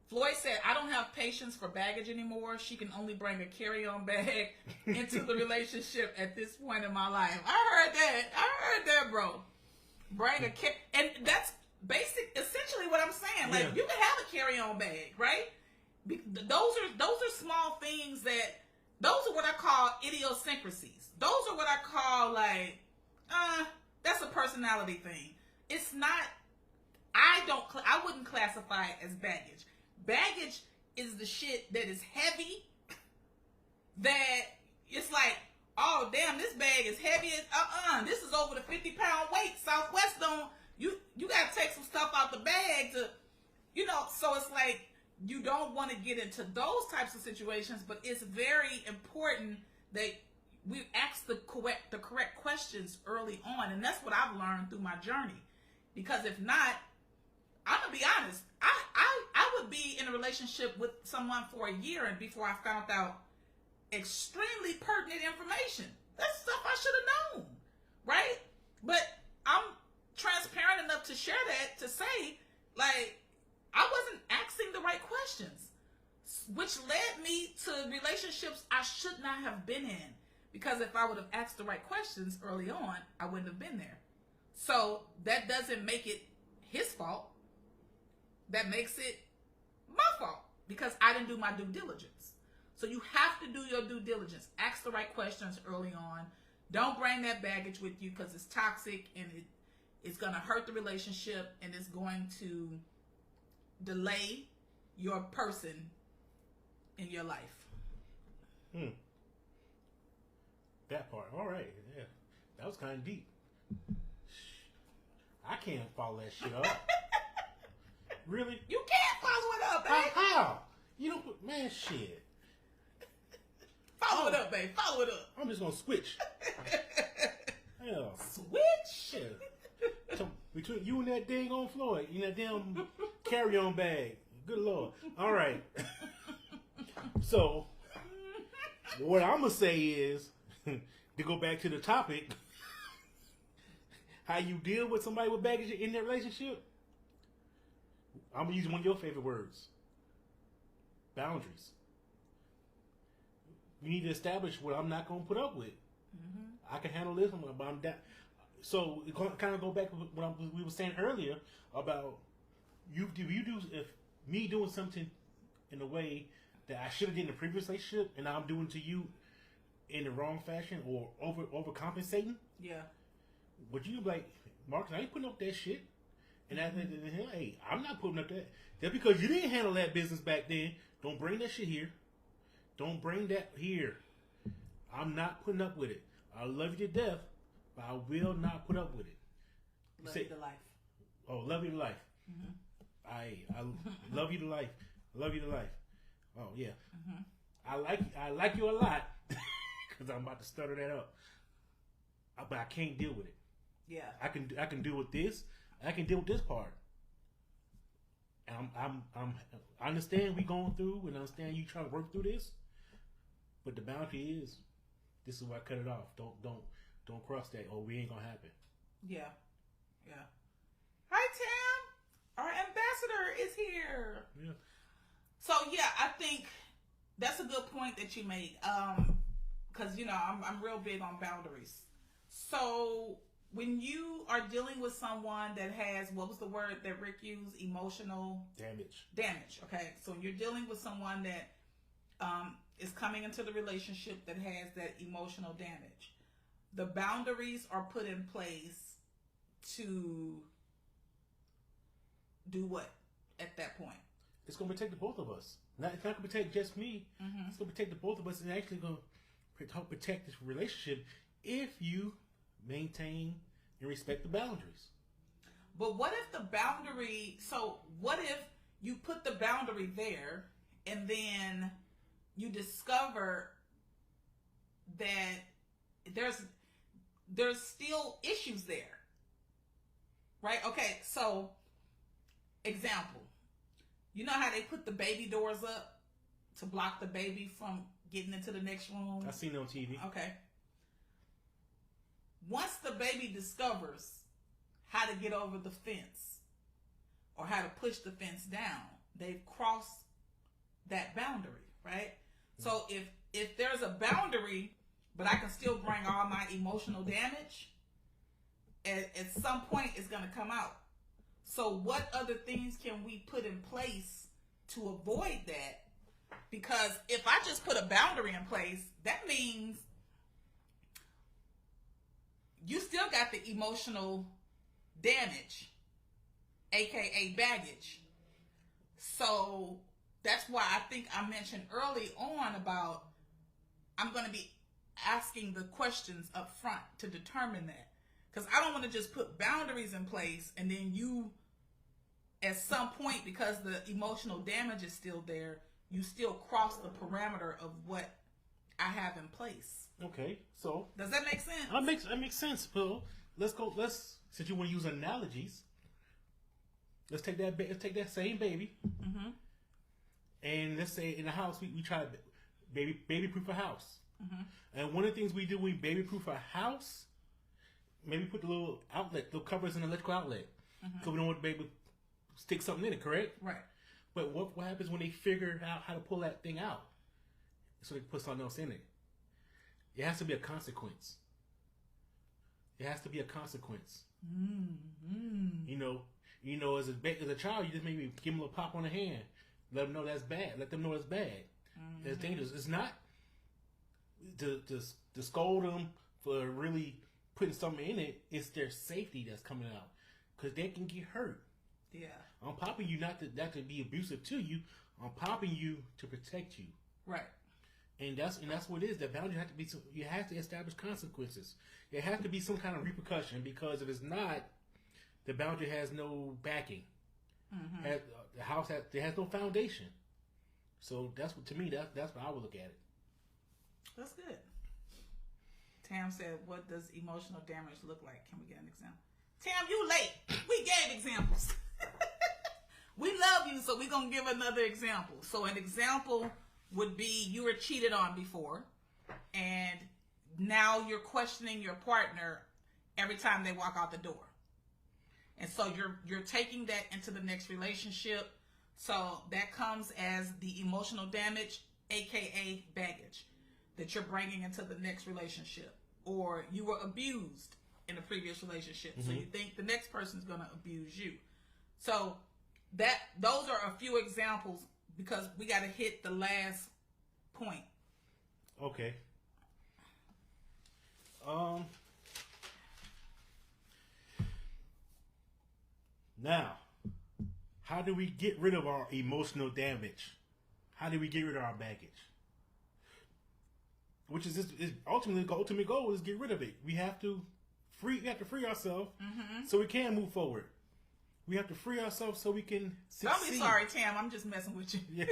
Floyd said, I don't have patience for baggage anymore. She can only bring a carry-on bag into the relationship at this point in my life. I heard that, bro. And that's essentially what I'm saying. Like, you can have a carry-on bag, right? Those are small things those are what I call idiosyncrasies. Those are what I call like, that's a personality thing. It's not, I wouldn't classify it as baggage. Baggage is the shit that is heavy, that it's like, oh damn, this bag is heavy as, this is over the 50-pound weight. Southwest don't, you gotta take some stuff out the bag to, so it's like, you don't want to get into those types of situations, but it's very important that we ask the correct questions early on, and that's what I've learned through my journey. Because if not, I'm gonna be honest, I would be in a relationship with someone for a year and before I found out extremely pertinent information. That's stuff I should have known, right? But I'm transparent enough to share that, to say, like, I wasn't asking the right questions, which led me to relationships I should not have been in. Because if I would have asked the right questions early on, I wouldn't have been there. So that doesn't make it his fault. That makes it my fault because I didn't do my due diligence. So you have to do your due diligence. Ask the right questions early on. Don't bring that baggage with you because it's toxic and it's going to hurt the relationship and it's going to delay your person in your life. That part. All right. Yeah. That was kind of deep. I can't follow that shit up. Really? You can't follow it up, babe. How? You don't put, man, shit. Follow it up, babe. Follow it up. I'm just going to switch. Hell. Switch? Yeah. So between you and that dang on Floyd, you and that damn carry-on bag. Good Lord. All right. So, what I'm going to say is, to go back to the topic, how you deal with somebody with baggage in their relationship, I'm going to use one of your favorite words. Boundaries. we need to establish what I'm not going to put up with. I can handle this, but I'm down. So it kind of go back to what we were saying earlier about if me doing something in a way that I should have did in the previous relationship, and now I'm doing to you in the wrong fashion or overcompensating. Yeah. Would you be like, Marcus, I ain't putting up that shit. And hey, I'm not putting up that. Just because you didn't handle that business back then, don't bring that shit here. Don't bring that here. I'm not putting up with it. I love you to death, but I will not put up with it. Love you to life. Oh, love you to life. I love you to life. Love you to life. Oh yeah. I like you a lot because I'm about to stutter that up. But I can't deal with it. Yeah. I can deal with this. I can deal with this part. And I understand we going through, and I understand you trying to work through this. But the boundary is, this is where I cut it off. Don't cross that, or we ain't gonna happen. Yeah. Yeah. Hi, Tam. Our ambassador is here. Yeah. So yeah, I think that's a good point that you made. Because I'm real big on boundaries. So when you are dealing with someone that has, what was the word that Rick used? Emotional damage. Okay. So when you're dealing with someone that is coming into the relationship that has that emotional damage, the boundaries are put in place to do what at that point? It's going to protect the both of us. It's not going to protect just me. It's going to protect the both of us, and actually going to help protect this relationship if you maintain and respect the boundaries. But what if the boundary, so what if you put the boundary there and then you discover that there's still issues there, right? Okay, so example, you know how they put the baby doors up to block the baby from getting into the next room? I've seen it on TV. Okay. Once the baby discovers how to get over the fence or how to push the fence down, they've crossed that boundary, right? So if there's a boundary, but I can still bring all my emotional damage, at some point it's going to come out. So what other things can we put in place to avoid that? Because if I just put a boundary in place, that means you still got the emotional damage, aka baggage. So that's why I think I mentioned early on about I'm going to be asking the questions up front to determine that. Because I don't want to just put boundaries in place and then you, at some point, because the emotional damage is still there, you still cross the parameter of what I have in place. Okay, so does that make sense? That makes sense, Bill. Since you want to use analogies, let's take that same baby, and let's say in the house we try to baby proof a house. And one of the things we do when we baby proof a house, maybe put the little covers in the electrical outlet, because we don't want the baby to stick something in it, correct? Right. But what happens when they figure out how to pull that thing out so they can put something else in it? It has to be a consequence. It has to be a consequence. As a child, you just maybe give them a little pop on the hand, let them know that's bad. Let them know it's bad. That's dangerous. It's not to scold them for really putting something in it. It's their safety that's coming out, because they can get hurt. Yeah. I'm popping you not to be abusive to you. I'm popping you to protect you. Right. And that's what it is. The boundary has to be. You have to establish consequences. There has to be some kind of repercussion, because if it's not, the boundary has no backing. The house has no foundation. So that's what, to me, that's what I would look at it. That's good. Tam said, "What does emotional damage look like? Can we get an example?" Tam, you late. We gave examples. We love you, so we're gonna give another example. So an example would be you were cheated on before, and now you're questioning your partner every time they walk out the door. And so you're taking that into the next relationship. So that comes as the emotional damage, aka baggage. that you're bringing into the next relationship, or you were abused in a previous relationship, so you think the next person's going to abuse you. So those are a few examples, because we got to hit the last point. Okay. Now, how do we get rid of our emotional damage? How do we get rid of our baggage? Which is ultimately the ultimate goal is get rid of it. We have to free ourselves so we can move forward. We have to free ourselves so we can succeed. Don't be sorry, Tam. I'm just messing with you. Yeah.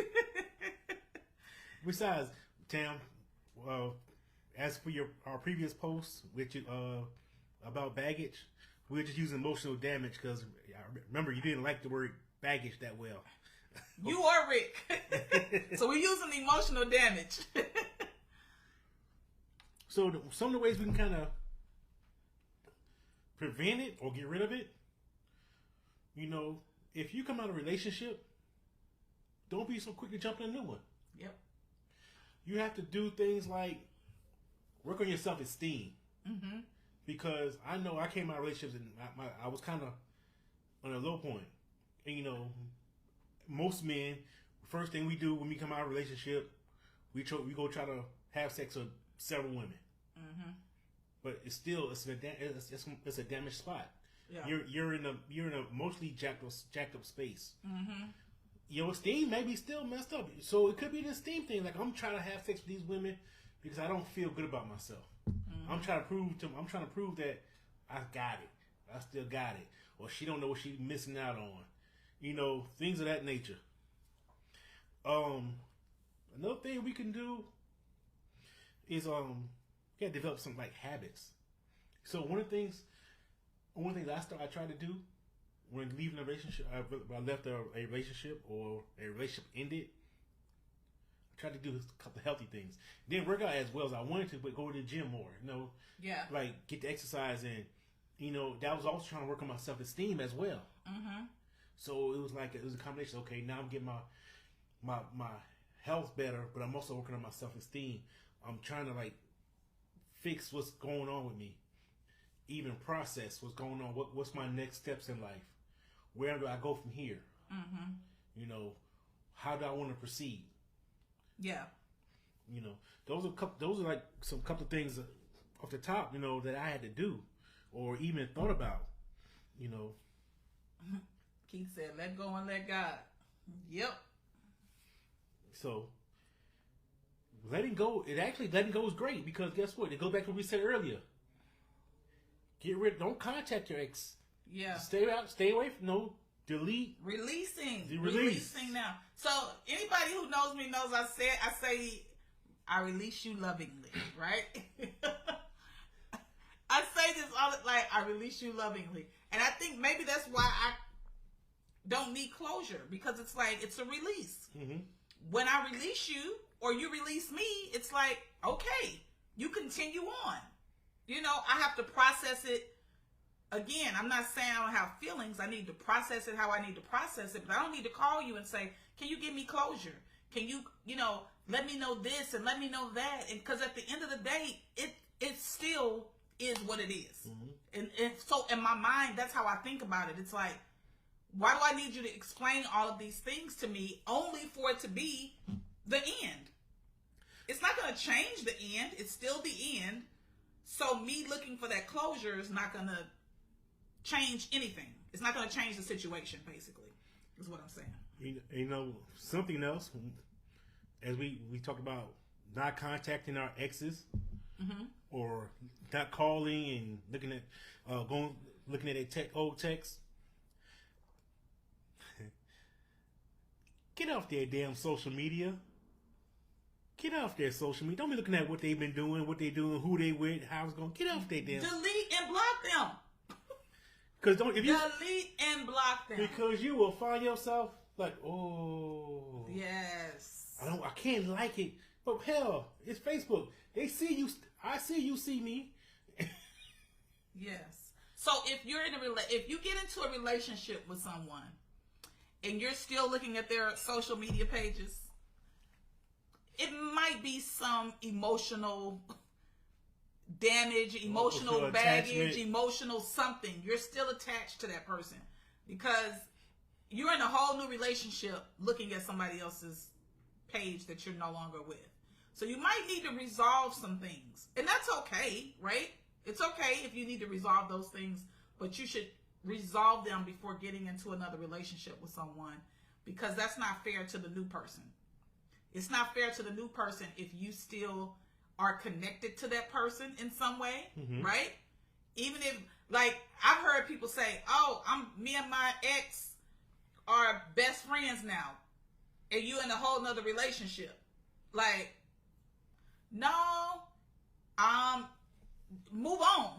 Besides, Tam, as for our previous post which about baggage, we're just using emotional damage because remember you didn't like the word baggage that well. You are Rick. So we're using emotional damage. So some of the ways we can kind of prevent it or get rid of it, if you come out of a relationship, don't be so quick to jump in a new one. Yep. You have to do things like work on your self-esteem. Because I know I came out of relationships and I was kind of on a low point. And, most men, first thing we do when we come out of a relationship, we go try to have sex with several women. But it's a damaged spot. Yeah. You're in a mostly jacked up space. Your esteem may be still messed up, so it could be the esteem thing. Like, I'm trying to have sex with these women because I don't feel good about myself. I'm trying to prove that I got it. I still got it, or she don't know what she's missing out on. Things of that nature. Another thing we can do is you gotta develop some like habits. So one of the things I tried to do when leaving a relationship, I left a relationship or a relationship ended. I tried to do a couple of healthy things. Didn't work out as well as I wanted to, but go to the gym more. Yeah. Like get the exercise in. That was also trying to work on my self-esteem as well. So it was a combination. Okay, now I'm getting my health better, but I'm also working on my self-esteem. I'm trying to fix what's going on with me, even process what's going on. What's my next steps in life? Where do I go from here? How do I want to proceed? Yeah. Those are some couple of things off the top, that I had to do or even thought about, Keith said, let go and let God. Yep. So letting go is great because guess what? It goes back to what we said earlier. Don't contact your ex. Yeah. Stay away from, delete. Releasing now. So anybody who knows me knows I say I release you lovingly, right? I say this all I release you lovingly. And I think maybe that's why I don't need closure, because it's it's a release. When I release you or you release me, it's okay, you continue on. I have to process it. Again, I'm not saying I don't have feelings. I need to process it how I need to process it, but I don't need to call you and say, can you give me closure? Can you, let me know this and let me know that? And because at the end of the day, it still is what it is. And so in my mind, that's how I think about it. It's why do I need you to explain all of these things to me only for it to be the end? It's not going to change the end. It's still the end. So me looking for that closure is not going to change anything. It's not going to change the situation, basically, is what I'm saying. Something else, as we talked about not contacting our exes or not calling and looking at old texts. Get off their damn social media. Get off their social media. Don't be looking at what they've been doing, what they're doing, who they with, how it's going. Get off their damn. Delete and block them. Delete and block them. Because you will find yourself oh. Yes. I can't like it. But hell, it's Facebook. They see you. I see you see me. Yes. So if if you get into a relationship with someone and you're still looking at their social media pages, it might be some emotional damage, emotional baggage, attachment. Emotional something. You're still attached to that person because you're in a whole new relationship looking at somebody else's page that you're no longer with. So you might need to resolve some things. And that's okay, right? It's okay if you need to resolve those things, but you should resolve them before getting into another relationship with someone, because that's not fair to the new person. It's not fair to the new person if you still are connected to that person in some way, right? Even if, like, I've heard people say, oh, me and my ex are best friends now, and you in a whole nother relationship. Like, no, move on,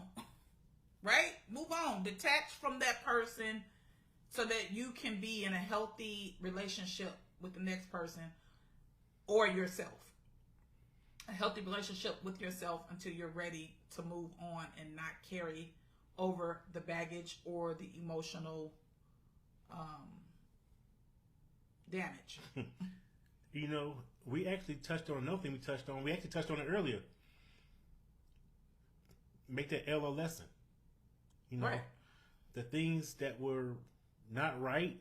right? Move on. Detach from that person so that you can be in a healthy relationship with the next person or yourself. A healthy relationship with yourself until you're ready to move on and not carry over the baggage or the emotional damage. You know, we actually touched on another thing we actually touched on it earlier. Make that L a lesson. You know, right. The things that were not right,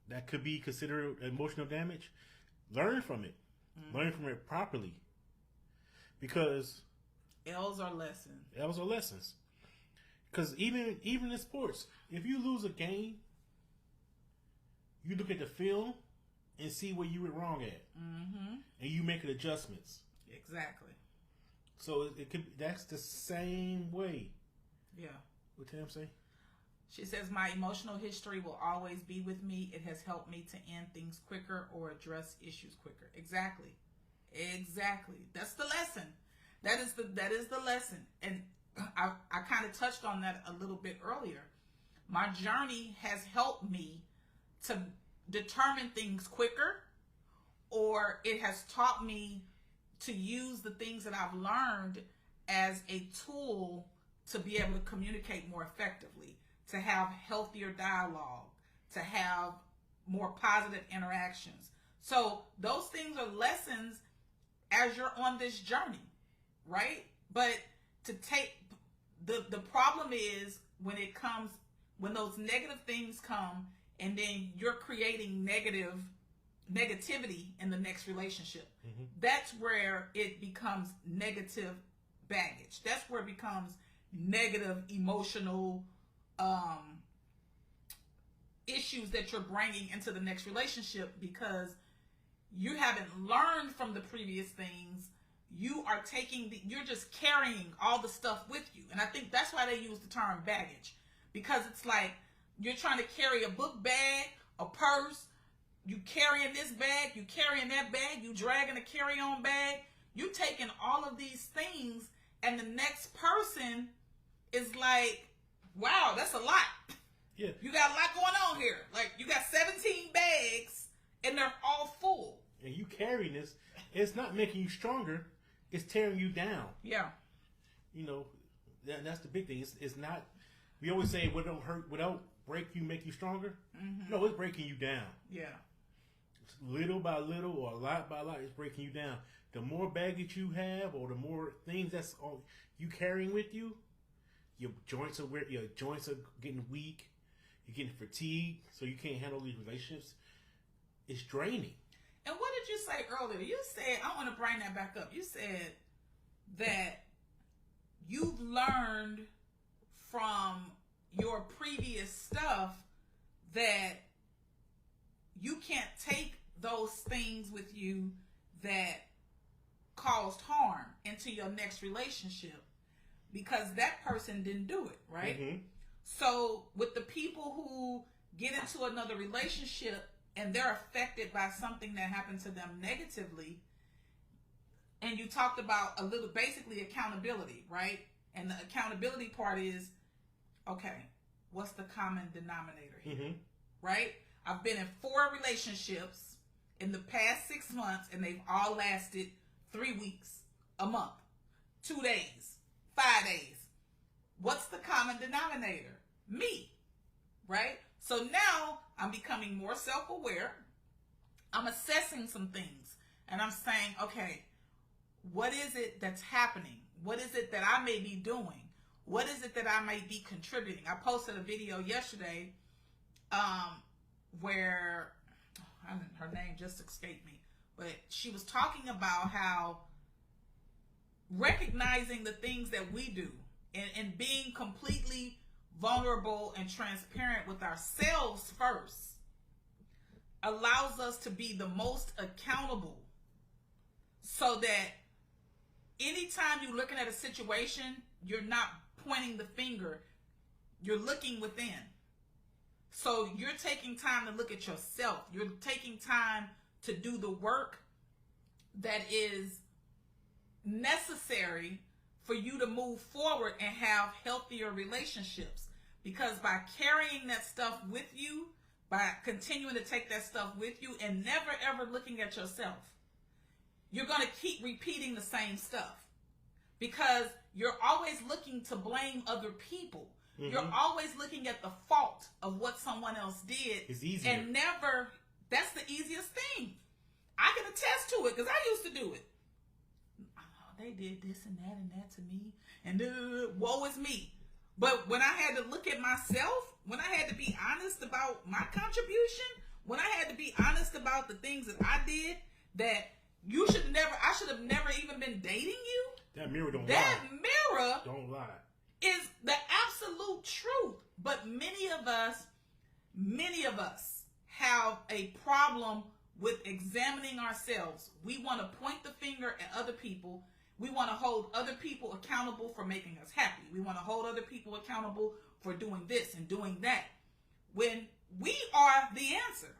that could be considered emotional damage, learn from it. Learn from it properly. Because L's are lessons. L's are lessons. Because even in sports, if you lose a game, you look at the film and see where you were wrong at, and you make adjustments. Exactly. So it could. That's the same way. Yeah. What Tam say? She says, my emotional history will always be with me. It has helped me to end things quicker or address issues quicker. Exactly. That's the lesson. That is the lesson. And I kind of touched on that a little bit earlier. My journey has helped me to determine things quicker, or it has taught me to use the things that I've learned as a tool to be able to communicate more effectively, to have healthier dialogue, to have more positive interactions. So those things are lessons as you're on this journey, right? But to take the problem is when those negative things come, and then you're creating negativity in the next relationship. That's where it becomes negative baggage. That's where it becomes negative emotional issues that you're bringing into the next relationship, because you haven't learned from the previous things. You're just carrying all the stuff with you. And I think that's why they use the term baggage, because it's like you're trying to carry a book bag, a purse, you carrying this bag, you carrying that bag, you dragging a carry-on bag, you taking all of these things, and the next person is like, wow, that's a lot. Yeah. You got a lot going on here. Like, you got 17 bags, and they're all full. And you carrying this, it's not making you stronger, it's tearing you down. Yeah. You know, that's the big thing. It's not, we always say, what don't hurt, what don't break you, make you stronger. No, it's breaking you down. Yeah. Little by little, or a lot by lot, it's breaking you down. The more baggage you have, or the more things that's all you carrying with you, your joints are getting weak, you're getting fatigued, so you can't handle these relationships. It's draining. And what did you say earlier? You said, I want to bring that back up. You said that you've learned from your previous stuff that you can't take those things with you that caused harm into your next relationship, because that person didn't do it, right? So with the people who get into another relationship and they're affected by something that happened to them negatively, and you talked about basically accountability, right? And the accountability part is, okay, what's the common denominator here, right? I've been in 4 relationships in the past 6 months, and they've all lasted 3 weeks, a month, 2 days, 5 days. What's the common denominator? Me, right? So now I'm becoming more self-aware. I'm assessing some things. and I'm saying, okay, what is it that's happening? What is it that I may be doing? What is it that I may be contributing? I posted a video yesterday where her name just escaped me, but she was talking about how recognizing the things that we do and being completely vulnerable and transparent with ourselves first allows us to be the most accountable, so that anytime you're looking at a situation, you're not pointing the finger, you're looking within. So you're taking time to look at yourself. You're taking time to do the work that is necessary for you to move forward and have healthier relationships. Because by carrying that stuff with you, by continuing to take that stuff with you and never ever looking at yourself, you're going to keep repeating the same stuff. Because you're always looking to blame other people. Mm-hmm. You're always looking at the fault of what someone else did. It's easier. And never, that's the easiest thing. I can attest to it because I used to do it. Oh, they did this and that to me. And woe is me. But when I had to look at myself, when I had to be honest about my contribution, when I had to be honest about the things that I did, that I should have never even been dating you. That mirror don't lie. That mirror don't lie. Is the absolute truth. But many of us have a problem with examining ourselves. We want to point the finger at other people. We want to hold other people accountable for making us happy. We want to hold other people accountable for doing this and doing that, when we are the answer.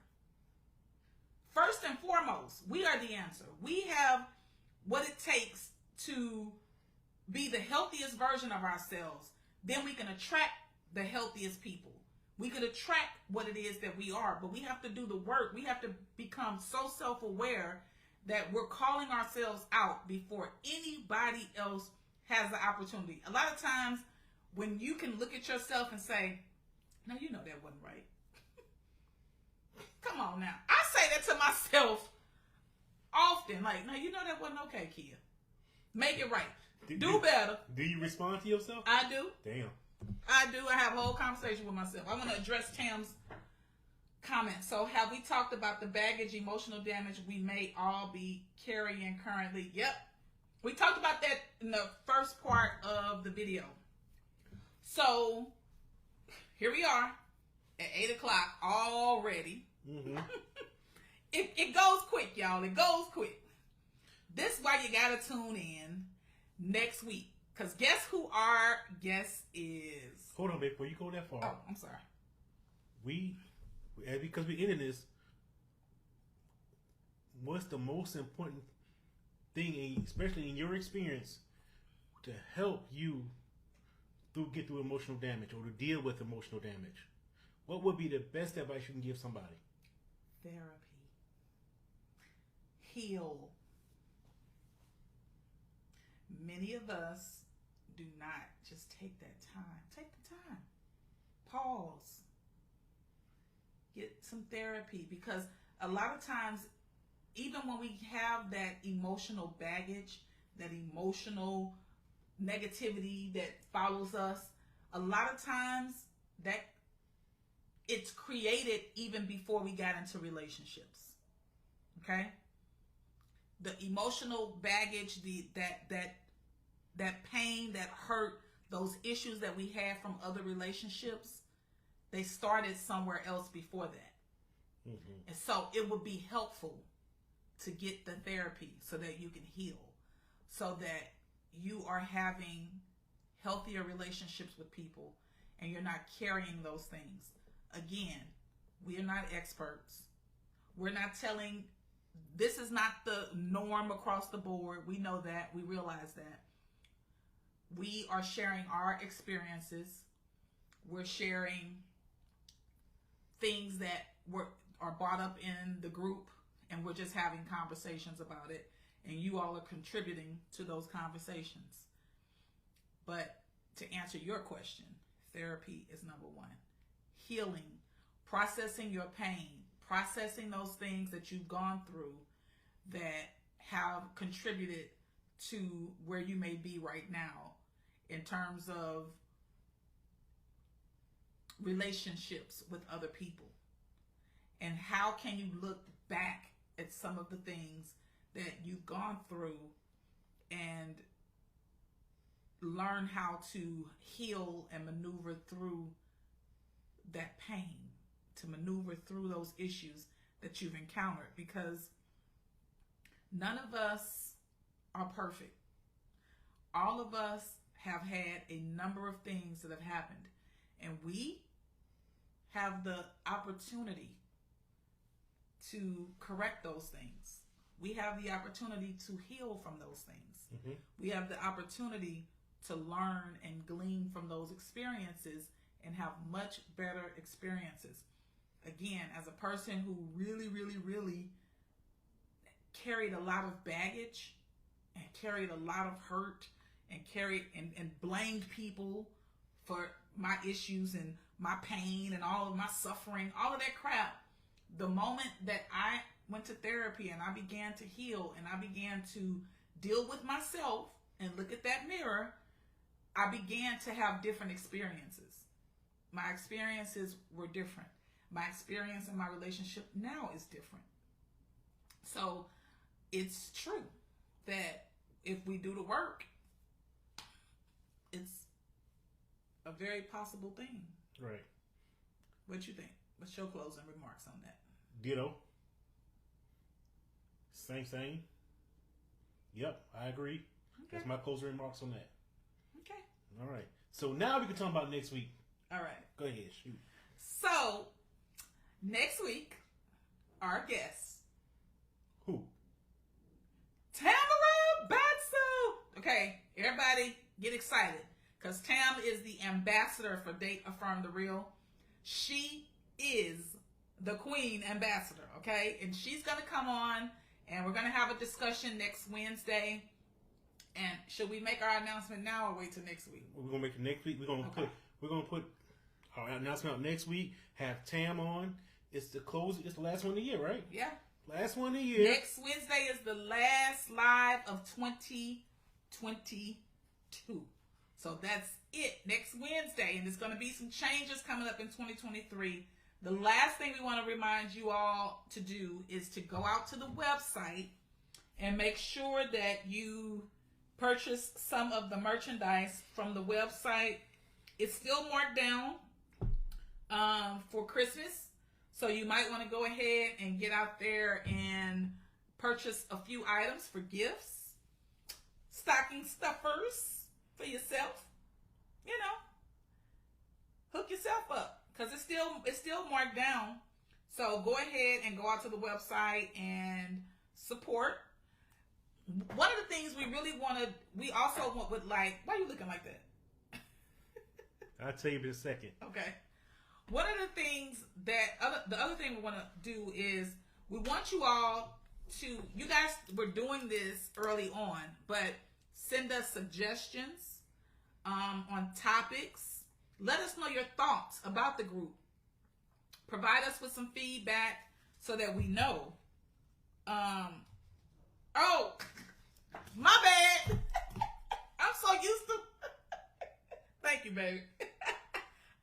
First and foremost, we are the answer. We have what it takes to be the healthiest version of ourselves. Then we can attract the healthiest people. We can attract what it is that we are, but we have to do the work. We have to become so self-aware that we're calling ourselves out before anybody else has the opportunity. A lot of times when you can look at yourself and say, no, you know that wasn't right. Come on now. I say that to myself often. Like, no, you know that wasn't okay, Kia. Make it right. Do better. Do you respond to yourself? I do. Damn. I do. I have a whole conversation with myself. I want to address Tam's comment. So have we talked about the baggage, emotional damage we may all be carrying currently? Yep. We talked about that in the first part of the video. So here we are at 8 o'clock already. Mm-hmm. It goes quick, y'all. It goes quick. This is why you got to tune in next week. Because guess who our guest is? Hold on, babe. Before you go that far. Oh, I'm sorry. Because we're in this, what's the most important thing, especially in your experience, to help you get through emotional damage or to deal with emotional damage? What would be the best advice you can give somebody? Therapy. Heal. Many of us do not just take that time. Take the time. Pause. Get some therapy, because a lot of times, even when we have that emotional baggage, that emotional negativity that follows us, a lot of times that it's created even before we got into relationships. Okay? The emotional baggage, that pain, that hurt, those issues that we had from other relationships, they started somewhere else before that. Mm-hmm. And so it would be helpful to get the therapy so that you can heal, so that you are having healthier relationships with people and you're not carrying those things. Again, we are not experts. We're not telling, this is not the norm across the board. We know that. We realize that. We are sharing our experiences. We're sharing things that are brought up in the group, and we're just having conversations about it, and you all are contributing to those conversations. But to answer your question, therapy is number one. Healing, processing your pain, processing those things that you've gone through that have contributed to where you may be right now in terms of relationships with other people? And how can you look back at some of the things that you've gone through and learn how to heal and maneuver through that pain, to maneuver through those issues that you've encountered? Because none of us are perfect. All of us have had a number of things that have happened, and we have the opportunity to correct those things. We have the opportunity to heal from those things. Mm-hmm. We have the opportunity to learn and glean from those experiences and have much better experiences. Again, as a person who really, really, really carried a lot of baggage and carried a lot of hurt and carried and blamed people for my issues and my pain and all of my suffering, all of that crap, the moment that I went to therapy and I began to heal and I began to deal with myself and look at that mirror, I began to have different experiences. My experiences were different. My experience in my relationship now is different. So it's true that if we do the work, it's a very possible thing. Right. What you think? What's your closing remarks on that? Ditto. Same. Yep, I agree. Okay. That's my closing remarks on that. Okay. All right. So now we can talk about next week. All right. Go ahead, shoot. So, next week, our guest. Who? Tamara Batsu. Okay, everybody get excited because Tam is the ambassador for Date Affirm the Real. She is the Queen Ambassador, okay? And she's going to come on and we're going to have a discussion next Wednesday. And should we make our announcement now or wait till next week? We're going to make it next week. We're going to put our announcement out next week. Have Tam on. It's the last one of the year, right? Yeah. Last one of the year. Next Wednesday is the last live of 2022. So that's it. Next Wednesday. And there's going to be some changes coming up in 2023. The last thing we want to remind you all to do is to go out to the website and make sure that you purchase some of the merchandise from the website. It's still marked down for Christmas. So you might want to go ahead and get out there and purchase a few items for gifts, stocking stuffers for yourself. You know, hook yourself up because it's still marked down. So go ahead and go out to the website and support. One of the things we also want with why are you looking like that? I'll tell you in a second. Okay. One of the things the other thing we want to do is we want you all to, you guys were doing this early on, but send us suggestions on topics. Let us know your thoughts about the group. Provide us with some feedback so that we know. Oh, my bad. I'm so used to. Thank you, baby.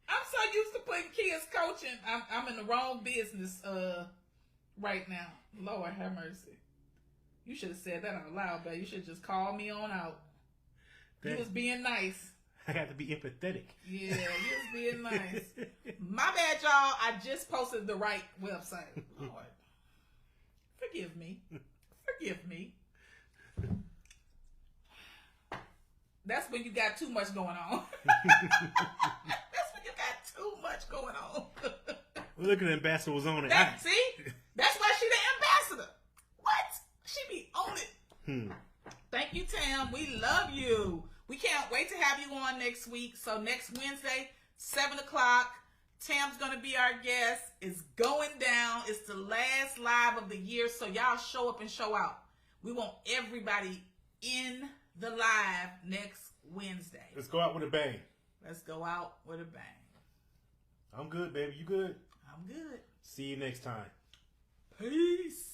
I'm so used to putting kids coaching. I'm in the wrong business right now. Lord have mercy. You should have said that out loud, baby. You should just call me on out. You was being nice. I got to be empathetic. Yeah, you was being nice. My bad, y'all. I just posted the right website. Lord, forgive me. Forgive me. That's when you got too much going on. That's when you got too much going on. Look at the ambassador was on it. See? That's why she the ambassador. What? She be on it. Thank you, Tam. We love you. We can't wait to have you on next week. So next Wednesday, 7 o'clock, Tam's going to be our guest. It's going down. It's the last live of the year. So y'all show up and show out. We want everybody in the live next Wednesday. Let's go out with a bang. Let's go out with a bang. I'm good, baby. You good? I'm good. See you next time. Peace.